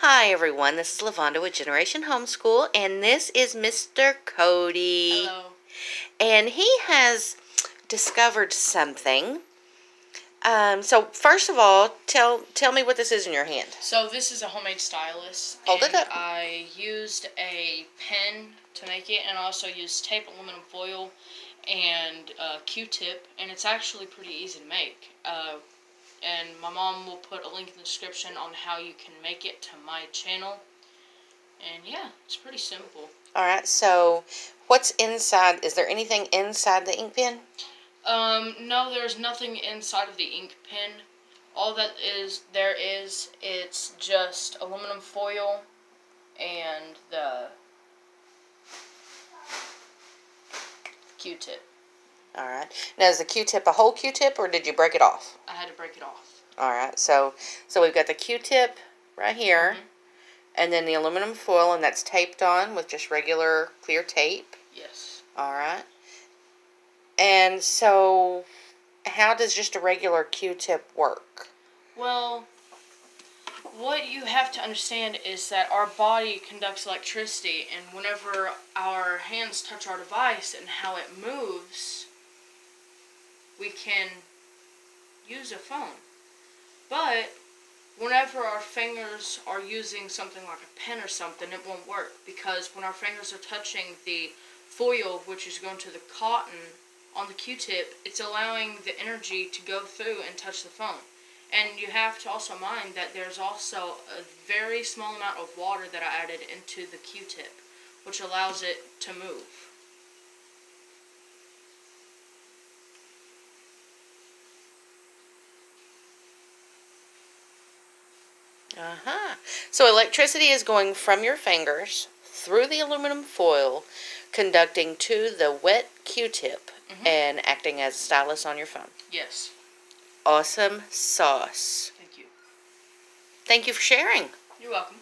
Hi everyone, this is Lavonda with Generation Homeschool, and this is Mr. Kody. Hello. And he has discovered something. So first of all, tell me what this is in your hand. So this is a homemade stylus. Hold it up. I used a pen to make it, and I also used tape, aluminum foil, and Q-tip, and it's actually pretty easy to make. And my mom will put a link in the description on how you can make it to my channel. And yeah, it's pretty simple. Alright, so what's inside? Is there anything inside the ink pen? No, there's nothing inside of the ink pen. All that it's just aluminum foil and the Q-tip. Alright. Now is the Q-tip a whole Q-tip or did you break it off? I had to break it off. Alright, so we've got the Q-tip right here, and then the aluminum foil, and that's taped on with just regular clear tape. Yes. Alright. And so, how does just a regular Q-tip work? Well, what you have to understand is that our body conducts electricity, and whenever our hands touch our device and how it moves, we can use a phone. But whenever our fingers are using something like a pen or something, it won't work, because when our fingers are touching the foil, which is going to the cotton on the Q-tip, it's allowing the energy to go through and touch the phone. And you have to also mind that there's also a very small amount of water that I added into the Q-tip, which allows it to move. So electricity is going from your fingers through the aluminum foil, conducting to the wet Q-tip, and acting as a stylus on your phone. Yes. Awesome sauce. Thank you. Thank you for sharing. You're welcome.